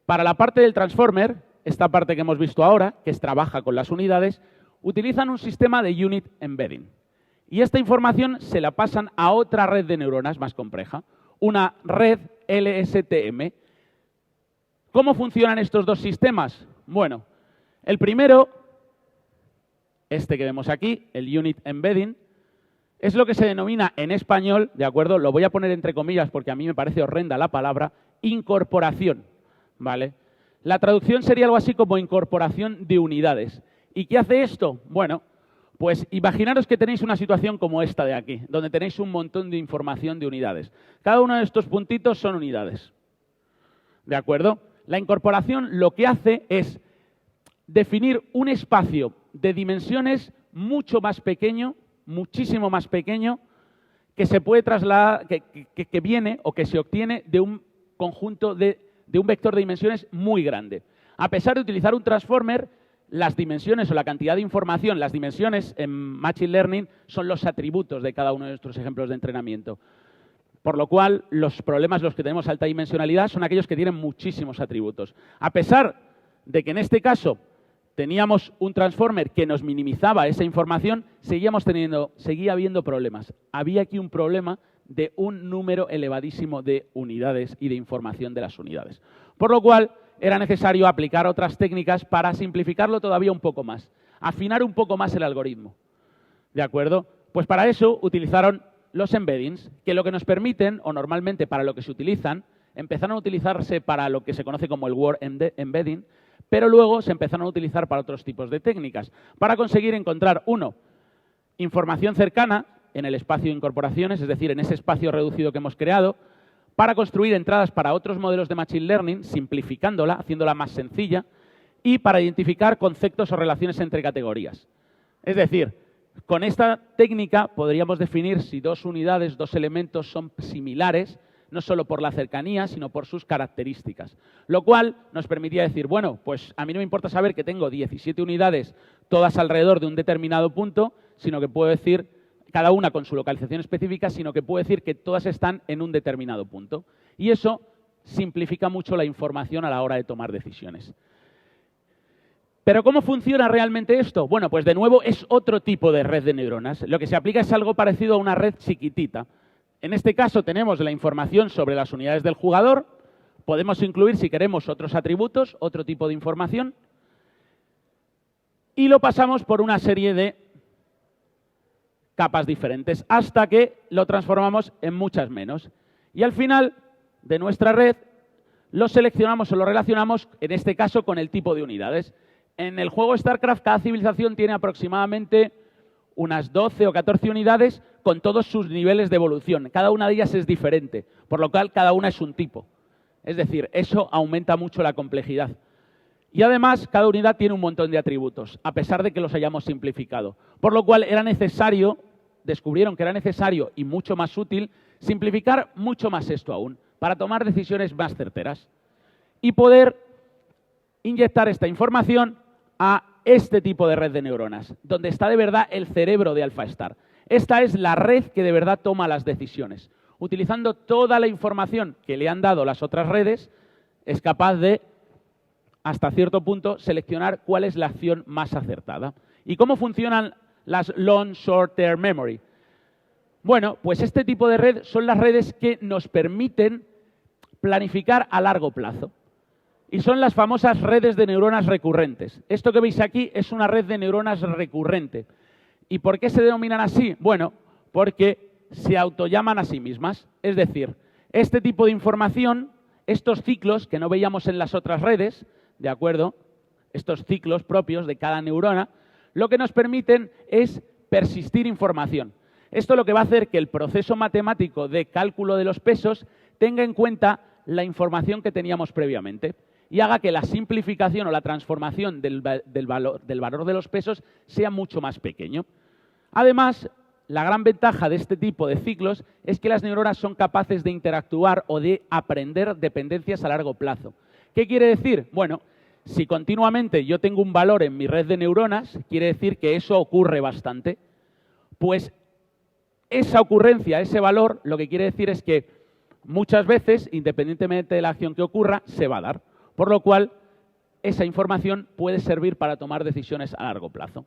para la parte del transformer, esta parte que hemos visto ahora, que trabaja con las unidades, utilizan un sistema de unit embedding. Y esta información se la pasan a otra red de neuronas más compleja, una red LSTM. ¿Cómo funcionan estos dos sistemas? Bueno, el primero, este que vemos aquí, el unit embedding, es lo que se denomina en español, ¿de acuerdo? Lo voy a poner entre comillas porque a mí me parece horrenda la palabra, incorporación, ¿vale? La traducción sería algo así como incorporación de unidades. ¿Y qué hace esto? Bueno, pues imaginaros que tenéis una situación como esta de aquí, donde tenéis un montón de información de unidades. Cada uno de estos puntitos son unidades, ¿de acuerdo? La incorporación lo que hace es definir un espacio de dimensiones mucho más pequeño, muchísimo más pequeño, que se puede trasladar, que viene o que se obtiene de un conjunto de un vector de dimensiones muy grande. A pesar de utilizar un transformer, las dimensiones o la cantidad de información, las dimensiones en Machine Learning son los atributos de cada uno de nuestros ejemplos de entrenamiento. Por lo cual, los problemas los que tenemos alta dimensionalidad son aquellos que tienen muchísimos atributos. A pesar de que en este caso teníamos un transformer que nos minimizaba esa información, seguía habiendo problemas. Había aquí un problema de un número elevadísimo de unidades y de información de las unidades. Por lo cual, era necesario aplicar otras técnicas para simplificarlo todavía un poco más, afinar un poco más el algoritmo. ¿De acuerdo? Pues para eso utilizaron los embeddings, que lo que nos permiten, o normalmente para lo que se utilizan, empezaron a utilizarse para lo que se conoce como el word embedding, pero luego se empezaron a utilizar para otros tipos de técnicas, para conseguir encontrar, uno, información cercana en el espacio de incorporaciones, es decir, en ese espacio reducido que hemos creado, para construir entradas para otros modelos de Machine Learning, simplificándola, haciéndola más sencilla, y para identificar conceptos o relaciones entre categorías. Es decir, con esta técnica podríamos definir si dos unidades, dos elementos son similares, no solo por la cercanía, sino por sus características. Lo cual nos permitía decir, bueno, pues a mí no me importa saber que tengo 17 unidades, todas alrededor de un determinado punto, sino que puedo decir, cada una con su localización específica, sino que puedo decir que todas están en un determinado punto. Y eso simplifica mucho la información a la hora de tomar decisiones. ¿Pero cómo funciona realmente esto? Bueno, pues de nuevo es otro tipo de red de neuronas. Lo que se aplica es algo parecido a una red chiquitita. En este caso tenemos la información sobre las unidades del jugador. Podemos incluir, si queremos, otros atributos, otro tipo de información. Y lo pasamos por una serie de capas diferentes, hasta que lo transformamos en muchas menos. Y al final de nuestra red lo seleccionamos o lo relacionamos, en este caso, con el tipo de unidades. En el juego StarCraft, cada civilización tiene aproximadamente unas 12 o 14 unidades con todos sus niveles de evolución. Cada una de ellas es diferente, por lo cual cada una es un tipo. Es decir, eso aumenta mucho la complejidad. Y además, cada unidad tiene un montón de atributos, a pesar de que los hayamos simplificado. Por lo cual era necesario descubrieron que era necesario y mucho más útil simplificar mucho más esto aún, para tomar decisiones más certeras y poder inyectar esta información a este tipo de red de neuronas, donde está de verdad el cerebro de AlphaStar. Esta es la red que de verdad toma las decisiones. Utilizando toda la información que le han dado las otras redes, es capaz de, hasta cierto punto, seleccionar cuál es la acción más acertada. ¿Y cómo funcionan las Long Short Term Memory? Bueno, pues este tipo de red son las redes que nos permiten planificar a largo plazo. Y son las famosas redes de neuronas recurrentes. Esto que veis aquí es una red de neuronas recurrente. ¿Y por qué se denominan así? Bueno, porque se autollaman a sí mismas. Es decir, este tipo de información, estos ciclos que no veíamos en las otras redes, ¿de acuerdo? Estos ciclos propios de cada neurona, lo que nos permiten es persistir información. Esto lo que va a hacer que el proceso matemático de cálculo de los pesos tenga en cuenta la información que teníamos previamente y haga que la simplificación o la transformación del valor de los pesos sea mucho más pequeño. Además, la gran ventaja de este tipo de ciclos es que las neuronas son capaces de interactuar o de aprender dependencias a largo plazo. ¿Qué quiere decir? Bueno, si continuamente yo tengo un valor en mi red de neuronas, quiere decir que eso ocurre bastante, pues esa ocurrencia, ese valor, lo que quiere decir es que muchas veces, independientemente de la acción que ocurra, se va a dar. Por lo cual, esa información puede servir para tomar decisiones a largo plazo.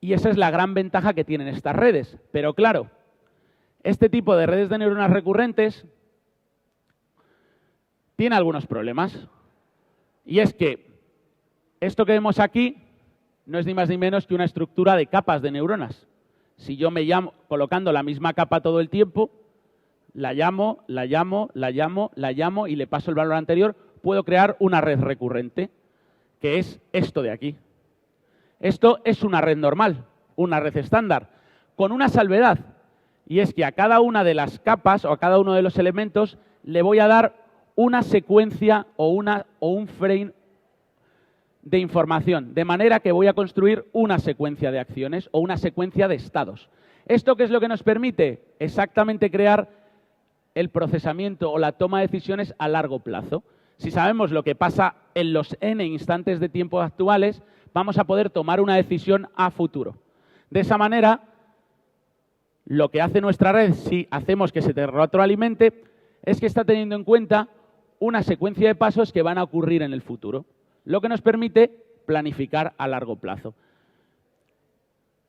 Y esa es la gran ventaja que tienen estas redes. Pero claro, este tipo de redes de neuronas recurrentes tiene algunos problemas. Y es que esto que vemos aquí no es ni más ni menos que una estructura de capas de neuronas. Si yo me llamo colocando la misma capa todo el tiempo, la llamo y le paso el valor anterior, puedo crear una red recurrente, que es esto de aquí. Esto es una red normal, una red estándar, con una salvedad, y es que a cada una de las capas o a cada uno de los elementos le voy a dar una secuencia o un frame de información, de manera que voy a construir una secuencia de acciones o una secuencia de estados. ¿Esto qué es lo que nos permite? Exactamente crear el procesamiento o la toma de decisiones a largo plazo. Si sabemos lo que pasa en los n instantes de tiempo actuales, vamos a poder tomar una decisión a futuro. De esa manera, lo que hace nuestra red, si hacemos que se retroalimente, es que está teniendo en cuenta una secuencia de pasos que van a ocurrir en el futuro, lo que nos permite planificar a largo plazo.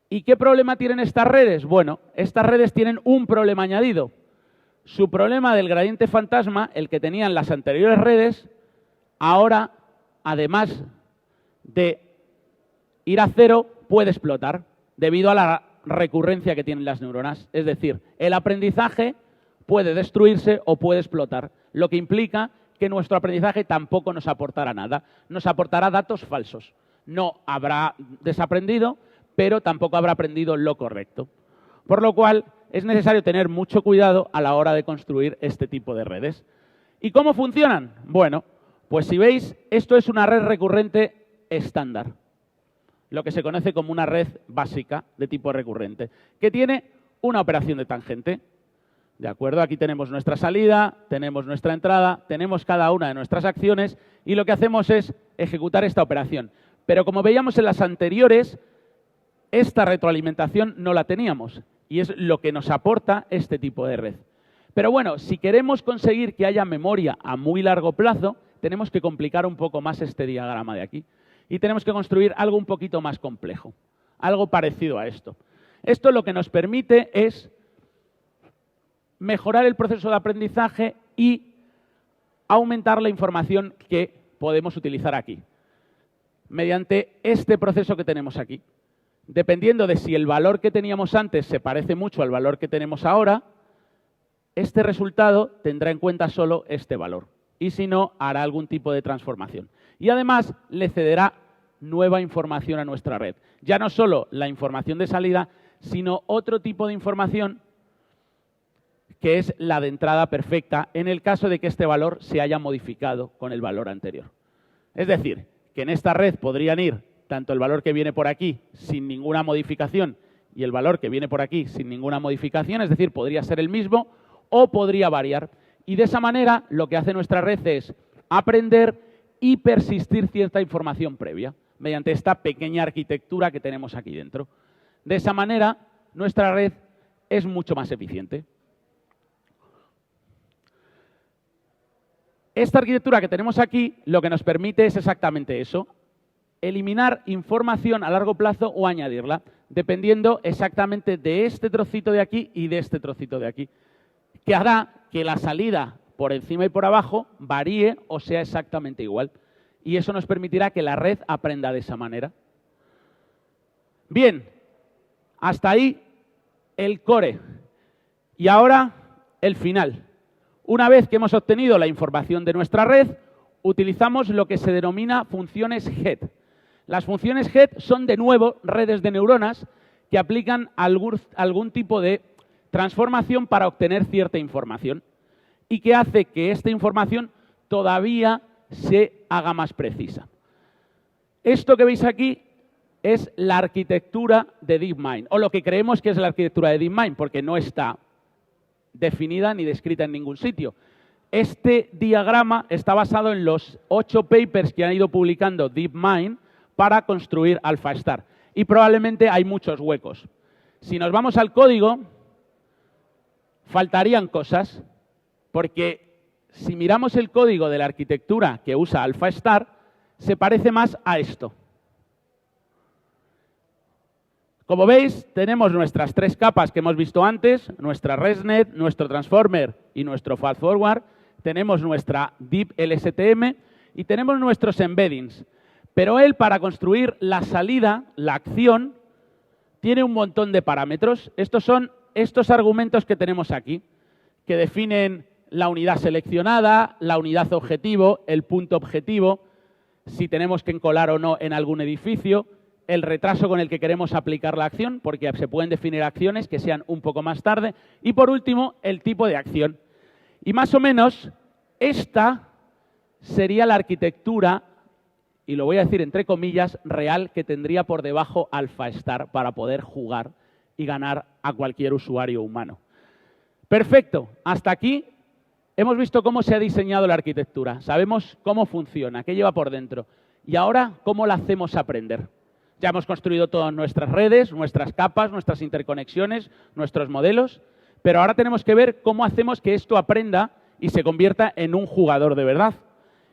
¿Y qué problema tienen estas redes? Bueno, estas redes tienen un problema añadido. Su problema del gradiente fantasma, el que tenían las anteriores redes, ahora, además de ir a cero, puede explotar debido a la recurrencia que tienen las neuronas. Es decir, el aprendizaje puede destruirse o puede explotar, lo que implica que nuestro aprendizaje tampoco nos aportará nada. Nos aportará datos falsos. No habrá desaprendido, pero tampoco habrá aprendido lo correcto. Por lo cual, es necesario tener mucho cuidado a la hora de construir este tipo de redes. ¿Y cómo funcionan? Bueno, pues si veis, esto es una red recurrente estándar, lo que se conoce como una red básica de tipo recurrente, que tiene una operación de tangente. ¿De acuerdo? Aquí tenemos nuestra salida, tenemos nuestra entrada, tenemos cada una de nuestras acciones y lo que hacemos es ejecutar esta operación. Pero como veíamos en las anteriores, esta retroalimentación no la teníamos y es lo que nos aporta este tipo de red. Pero bueno, si queremos conseguir que haya memoria a muy largo plazo, tenemos que complicar un poco más este diagrama de aquí y tenemos que construir algo un poquito más complejo, algo parecido a esto. Esto lo que nos permite es mejorar el proceso de aprendizaje y aumentar la información que podemos utilizar aquí, mediante este proceso que tenemos aquí. Dependiendo de si el valor que teníamos antes se parece mucho al valor que tenemos ahora, este resultado tendrá en cuenta solo este valor. Y si no, hará algún tipo de transformación. Y además le cederá nueva información a nuestra red. Ya no solo la información de salida, sino otro tipo de información que es la de entrada perfecta en el caso de que este valor se haya modificado con el valor anterior. Es decir, que en esta red podrían ir tanto el valor que viene por aquí sin ninguna modificación y el valor que viene por aquí sin ninguna modificación, es decir, podría ser el mismo o podría variar. Y de esa manera lo que hace nuestra red es aprender y persistir cierta información previa mediante esta pequeña arquitectura que tenemos aquí dentro. De esa manera nuestra red es mucho más eficiente. Esta arquitectura que tenemos aquí lo que nos permite es exactamente eso, eliminar información a largo plazo o añadirla, dependiendo exactamente de este trocito de aquí y de este trocito de aquí, que hará que la salida por encima y por abajo varíe o sea exactamente igual. Y eso nos permitirá que la red aprenda de esa manera. Bien, hasta ahí el core. Y ahora el final. Una vez que hemos obtenido la información de nuestra red, utilizamos lo que se denomina funciones head. Las funciones head son, de nuevo, redes de neuronas que aplican algún tipo de transformación para obtener cierta información y que hace que esta información todavía se haga más precisa. Esto que veis aquí es la arquitectura de DeepMind, o lo que creemos que es la arquitectura de DeepMind, porque no está definida ni descrita en ningún sitio. Este diagrama está basado en los 8 papers que han ido publicando DeepMind para construir AlphaStar. Y probablemente hay muchos huecos. Si nos vamos al código, faltarían cosas, porque si miramos el código de la arquitectura que usa AlphaStar, se parece más a esto. Como veis, tenemos nuestras 3 capas que hemos visto antes, nuestra ResNet, nuestro Transformer y nuestro Fast Forward. Tenemos nuestra Deep LSTM y tenemos nuestros embeddings. Pero él, para construir la salida, la acción, tiene un montón de parámetros. Estos son estos argumentos que tenemos aquí, que definen la unidad seleccionada, la unidad objetivo, el punto objetivo, si tenemos que encolar o no en algún edificio, el retraso con el que queremos aplicar la acción, porque se pueden definir acciones que sean un poco más tarde, y por último, el tipo de acción. Y más o menos, esta sería la arquitectura, y lo voy a decir entre comillas, real que tendría por debajo AlphaStar para poder jugar y ganar a cualquier usuario humano. Perfecto, hasta aquí hemos visto cómo se ha diseñado la arquitectura, sabemos cómo funciona, qué lleva por dentro, y ahora cómo la hacemos aprender. Ya hemos construido todas nuestras redes, nuestras capas, nuestras interconexiones, nuestros modelos, pero ahora tenemos que ver cómo hacemos que esto aprenda y se convierta en un jugador de verdad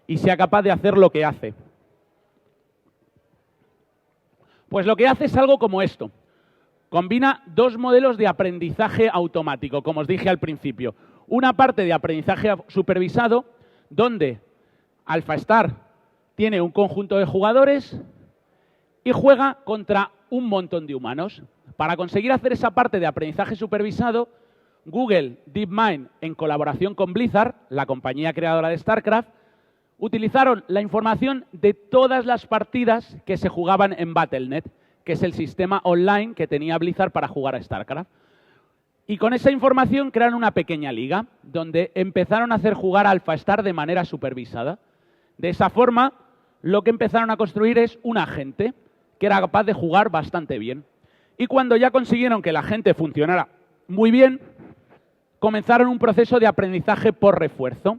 y sea capaz de hacer lo que hace. Pues lo que hace es algo como esto. Combina 2 modelos de aprendizaje automático, como os dije al principio. Una parte de aprendizaje supervisado, donde AlphaStar tiene un conjunto de jugadores y juega contra un montón de humanos. Para conseguir hacer esa parte de aprendizaje supervisado, Google, DeepMind, en colaboración con Blizzard, la compañía creadora de StarCraft, utilizaron la información de todas las partidas que se jugaban en Battle.net, que es el sistema online que tenía Blizzard para jugar a StarCraft. Y con esa información crearon una pequeña liga, donde empezaron a hacer jugar a AlphaStar de manera supervisada. De esa forma, lo que empezaron a construir es un agente que era capaz de jugar bastante bien. Y cuando ya consiguieron que la gente funcionara muy bien, comenzaron un proceso de aprendizaje por refuerzo,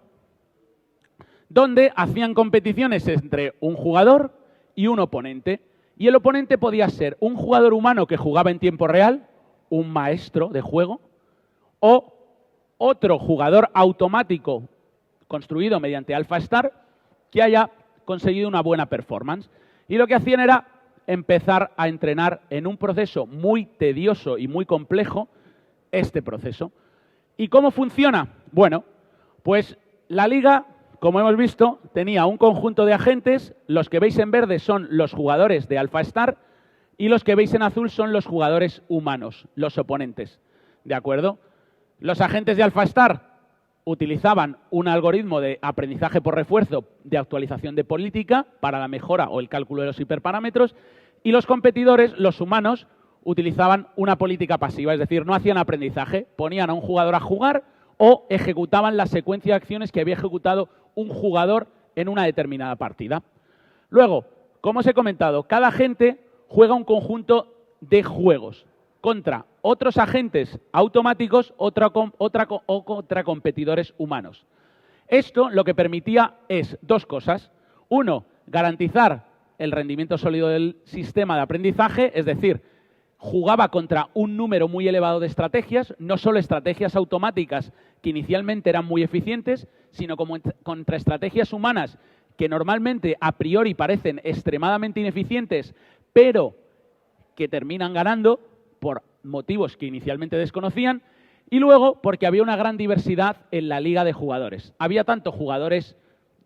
donde hacían competiciones entre un jugador y un oponente. Y el oponente podía ser un jugador humano que jugaba en tiempo real, un maestro de juego, o otro jugador automático construido mediante AlphaStar que haya conseguido una buena performance. Y lo que hacían era empezar a entrenar en un proceso muy tedioso y muy complejo este proceso. ¿Y cómo funciona? Bueno, pues la liga, como hemos visto, tenía un conjunto de agentes. Los que veis en verde son los jugadores de AlphaStar y los que veis en azul son los jugadores humanos, los oponentes. ¿De acuerdo? Los agentes de AlphaStar utilizaban un algoritmo de aprendizaje por refuerzo de actualización de política para la mejora o el cálculo de los hiperparámetros, y los competidores, los humanos, utilizaban una política pasiva, es decir, no hacían aprendizaje, ponían a un jugador a jugar o ejecutaban la secuencia de acciones que había ejecutado un jugador en una determinada partida. Luego, como os he comentado, cada agente juega un conjunto de juegos. contra otros agentes automáticos contra competidores humanos. Esto lo que permitía es dos cosas. Uno, garantizar el rendimiento sólido del sistema de aprendizaje, es decir, jugaba contra un número muy elevado de estrategias, no solo estrategias automáticas que inicialmente eran muy eficientes, sino como contra estrategias humanas que normalmente a priori parecen extremadamente ineficientes, pero que terminan ganando por motivos que inicialmente desconocían, y luego porque había una gran diversidad en la liga de jugadores. Había tanto jugadores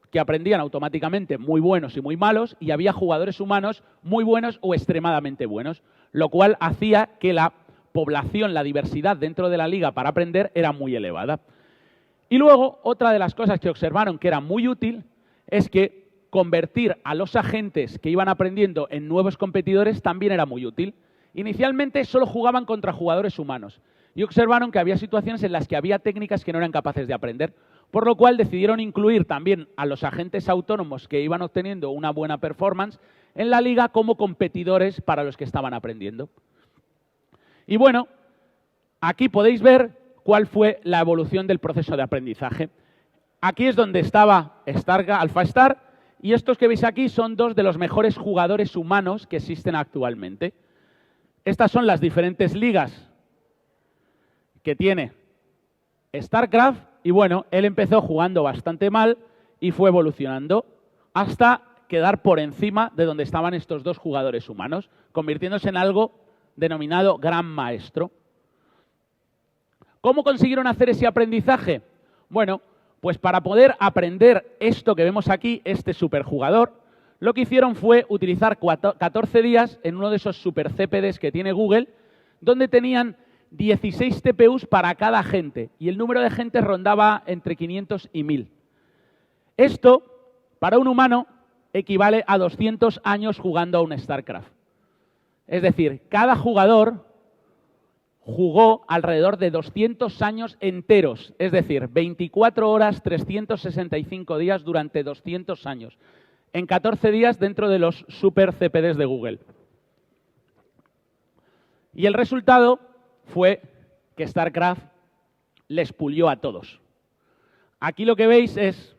que aprendían automáticamente muy buenos y muy malos, y había jugadores humanos muy buenos o extremadamente buenos, lo cual hacía que la población, la diversidad dentro de la liga para aprender era muy elevada. Y luego, otra de las cosas que observaron que era muy útil es que convertir a los agentes que iban aprendiendo en nuevos competidores también era muy útil. Inicialmente solo jugaban contra jugadores humanos y observaron que había situaciones en las que había técnicas que no eran capaces de aprender, por lo cual decidieron incluir también a los agentes autónomos que iban obteniendo una buena performance en la liga como competidores para los que estaban aprendiendo. Y bueno, aquí podéis ver cuál fue la evolución del proceso de aprendizaje. Aquí es donde estaba AlphaStar, y estos que veis aquí son dos de los mejores jugadores humanos que existen actualmente. Estas son las diferentes ligas que tiene StarCraft, y bueno, él empezó jugando bastante mal y fue evolucionando hasta quedar por encima de donde estaban estos dos jugadores humanos, convirtiéndose en algo denominado Gran Maestro. ¿Cómo consiguieron hacer ese aprendizaje? Bueno, pues para poder aprender esto que vemos aquí, este superjugador, lo que hicieron fue utilizar 14 días en uno de esos super CPDs que tiene Google, donde tenían 16 TPUs para cada agente, y el número de agentes rondaba entre 500 y 1000. Esto, para un humano, equivale a 200 años jugando a un StarCraft. Es decir, cada jugador jugó alrededor de 200 años enteros, es decir, 24 horas, 365 días durante 200 años, en 14 días dentro de los super CPDs de Google. Y el resultado fue que StarCraft les pulió a todos. Aquí lo que veis es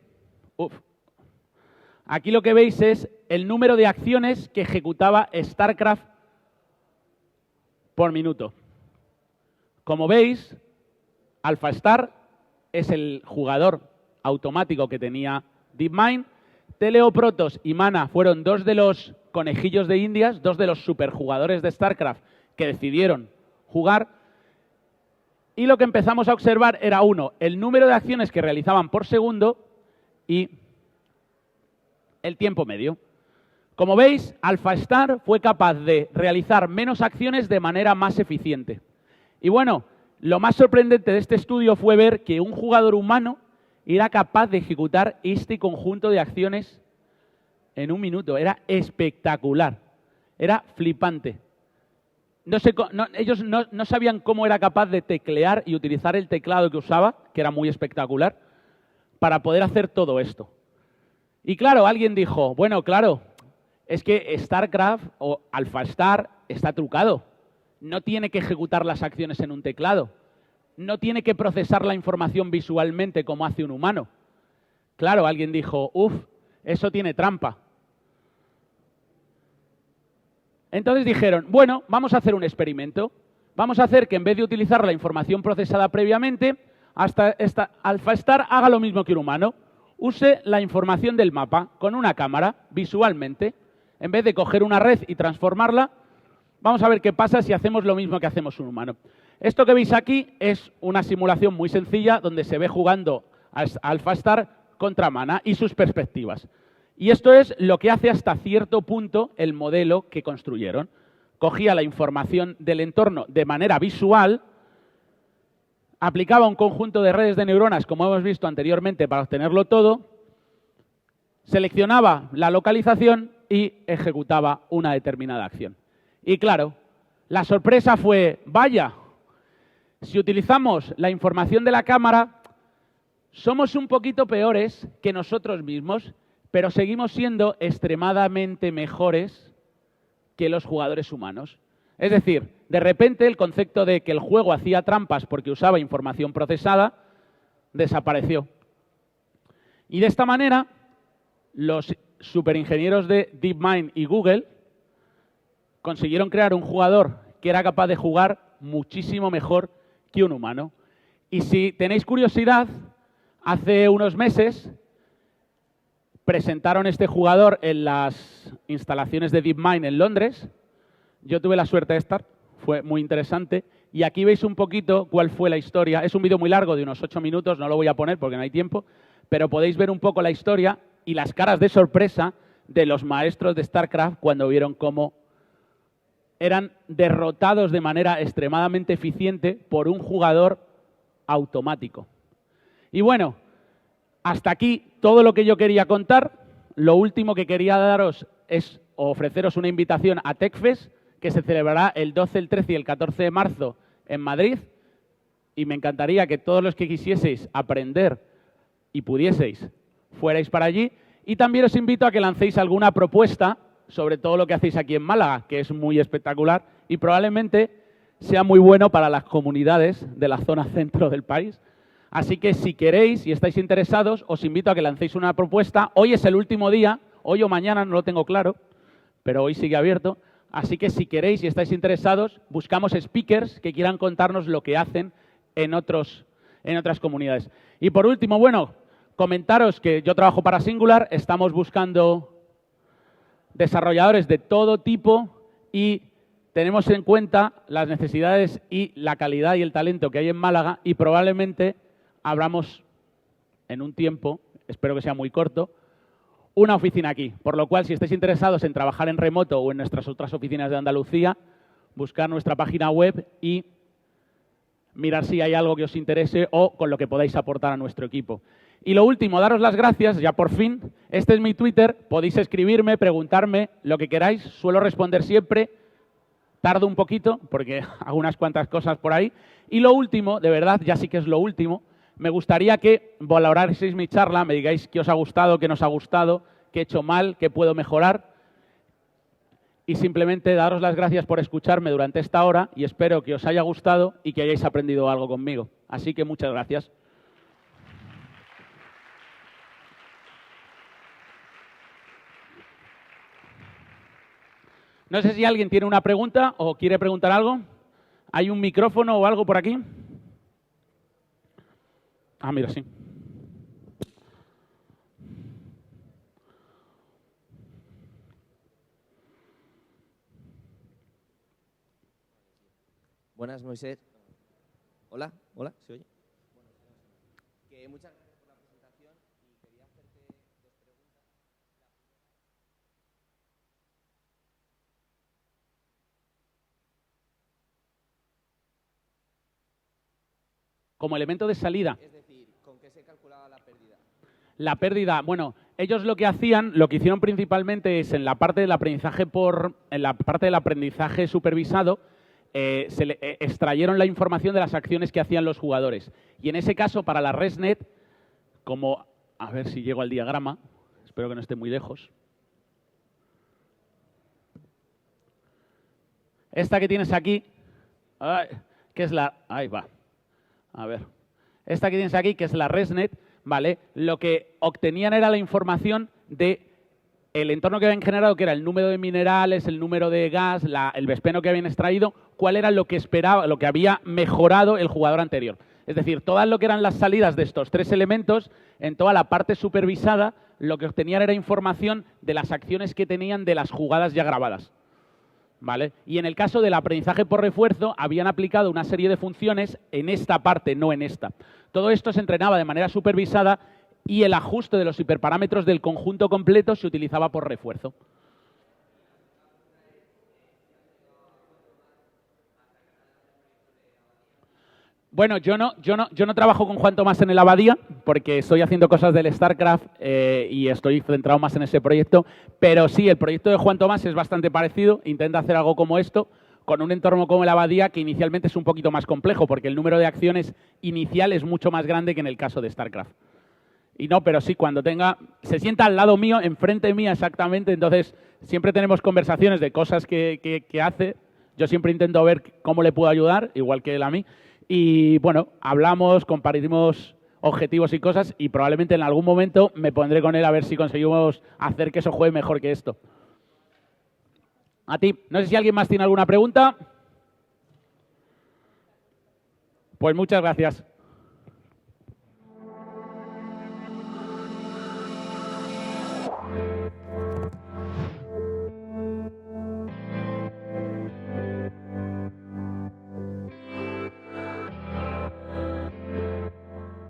el número de acciones que ejecutaba StarCraft por minuto. Como veis, AlphaStar es el jugador automático que tenía DeepMind. Teleoprotoss y Mana fueron dos de los conejillos de Indias, dos de los superjugadores de StarCraft que decidieron jugar. Y lo que empezamos a observar era, uno, el número de acciones que realizaban por segundo y el tiempo medio. Como veis, AlphaStar fue capaz de realizar menos acciones de manera más eficiente. Y bueno, lo más sorprendente de este estudio fue ver que un jugador humano era capaz de ejecutar este conjunto de acciones en un minuto. Era espectacular, era flipante. Ellos no sabían cómo era capaz de teclear y utilizar el teclado que usaba, que era muy espectacular, para poder hacer todo esto. Y claro, alguien dijo, bueno, claro, es que StarCraft o AlphaStar está trucado. No tiene que ejecutar las acciones en un teclado. No tiene que procesar la información visualmente como hace un humano. Claro, alguien dijo, eso tiene trampa. Entonces dijeron, bueno, vamos a hacer un experimento. Vamos a hacer que en vez de utilizar la información procesada previamente, AlphaStar haga lo mismo que un humano. Use la información del mapa con una cámara, visualmente. En vez de coger una red y transformarla, vamos a ver qué pasa si hacemos lo mismo que hacemos un humano. Esto que veis aquí es una simulación muy sencilla donde se ve jugando a AlphaStar contra Mana y sus perspectivas. Y esto es lo que hace hasta cierto punto el modelo que construyeron. Cogía la información del entorno de manera visual, aplicaba un conjunto de redes de neuronas, como hemos visto anteriormente, para obtenerlo todo, seleccionaba la localización y ejecutaba una determinada acción. Y claro, la sorpresa fue, vaya, si utilizamos la información de la cámara, somos un poquito peores que nosotros mismos, pero seguimos siendo extremadamente mejores que los jugadores humanos. Es decir, de repente el concepto de que el juego hacía trampas porque usaba información procesada desapareció. Y de esta manera, los superingenieros de DeepMind y Google consiguieron crear un jugador que era capaz de jugar muchísimo mejor que un humano. Y si tenéis curiosidad, hace unos meses presentaron este jugador en las instalaciones de DeepMind en Londres. Yo tuve la suerte de estar, fue muy interesante. Y aquí veis un poquito cuál fue la historia. Es un vídeo muy largo, de unos 8 minutos, no lo voy a poner porque no hay tiempo, pero podéis ver un poco la historia y las caras de sorpresa de los maestros de StarCraft cuando vieron cómo eran derrotados de manera extremadamente eficiente por un jugador automático. Y bueno, hasta aquí todo lo que yo quería contar. Lo último que quería daros es ofreceros una invitación a TechFest, que se celebrará el 12, el 13 y el 14 de marzo en Madrid. Y me encantaría que todos los que quisieseis aprender y pudieseis, fuerais para allí. Y también os invito a que lancéis alguna propuesta sobre todo lo que hacéis aquí en Málaga, que es muy espectacular y probablemente sea muy bueno para las comunidades de la zona centro del país. Así que si queréis y estáis interesados, os invito a que lancéis una propuesta. Hoy es el último día, hoy o mañana, no lo tengo claro, pero hoy sigue abierto. Así que si queréis y estáis interesados, buscamos speakers que quieran contarnos lo que hacen en otras comunidades. Y por último, bueno, comentaros que yo trabajo para Singular, estamos buscando desarrolladores de todo tipo y tenemos en cuenta las necesidades y la calidad y el talento que hay en Málaga y probablemente abramos en un tiempo, espero que sea muy corto, una oficina aquí. Por lo cual, si estáis interesados en trabajar en remoto o en nuestras otras oficinas de Andalucía, buscar nuestra página web y mirar si hay algo que os interese o con lo que podáis aportar a nuestro equipo. Y lo último, daros las gracias, ya por fin. Este es mi Twitter, podéis escribirme, preguntarme, lo que queráis. Suelo responder siempre, tardo un poquito porque hago unas cuantas cosas por ahí. Y lo último, de verdad, ya sí que es lo último, me gustaría que valoraseis mi charla, me digáis qué os ha gustado, qué no os ha gustado, qué he hecho mal, qué puedo mejorar. Y simplemente daros las gracias por escucharme durante esta hora y espero que os haya gustado y que hayáis aprendido algo conmigo. Así que muchas gracias. No sé si alguien tiene una pregunta o quiere preguntar algo. ¿Hay un micrófono o algo por aquí? Ah, mira, sí. Buenas, Moisés. Hola, hola, ¿se oye? Que muchas gracias por la presentación y quería hacerte dos preguntas. Como elemento de salida. Es decir, ¿con qué se calculaba la pérdida? La pérdida, bueno, ellos lo que hacían, lo que hicieron principalmente es en la parte del aprendizaje supervisado, extrayeron la información de las acciones que hacían los jugadores. Y en ese caso, para la ResNet, como, a ver si llego al diagrama, espero que no esté muy lejos. Esta que tienes aquí, que es la, ahí va, a ver, esta que tienes aquí, que es la ResNet, ¿vale? Lo que obtenían era la información de el entorno que habían generado, que era el número de minerales, el número de gas, el vespeno que habían extraído, cuál era lo que esperaba, lo que había mejorado el jugador anterior. Es decir, todas lo que eran las salidas de estos tres elementos, en toda la parte supervisada, lo que obtenían era información de las acciones que tenían de las jugadas ya grabadas, ¿vale? Y en el caso del aprendizaje por refuerzo, habían aplicado una serie de funciones en esta parte, no en esta. Todo esto se entrenaba de manera supervisada y el ajuste de los hiperparámetros del conjunto completo se utilizaba por refuerzo. Bueno, yo no trabajo con Juan Tomás en el Abadía porque estoy haciendo cosas del StarCraft y estoy centrado más en ese proyecto, pero sí, el proyecto de Juan Tomás es bastante parecido, intenta hacer algo como esto, con un entorno como el Abadía que inicialmente es un poquito más complejo porque el número de acciones inicial es mucho más grande que en el caso de StarCraft. Y no, pero sí, cuando se sienta al lado mío, enfrente mía exactamente, entonces siempre tenemos conversaciones de cosas que hace Yo siempre intento ver cómo le puedo ayudar, igual que él a mí. Y bueno, hablamos, compartimos objetivos y cosas y probablemente en algún momento me pondré con él a ver si conseguimos hacer que eso juegue mejor que esto. A ti. No sé si alguien más tiene alguna pregunta. Pues muchas gracias.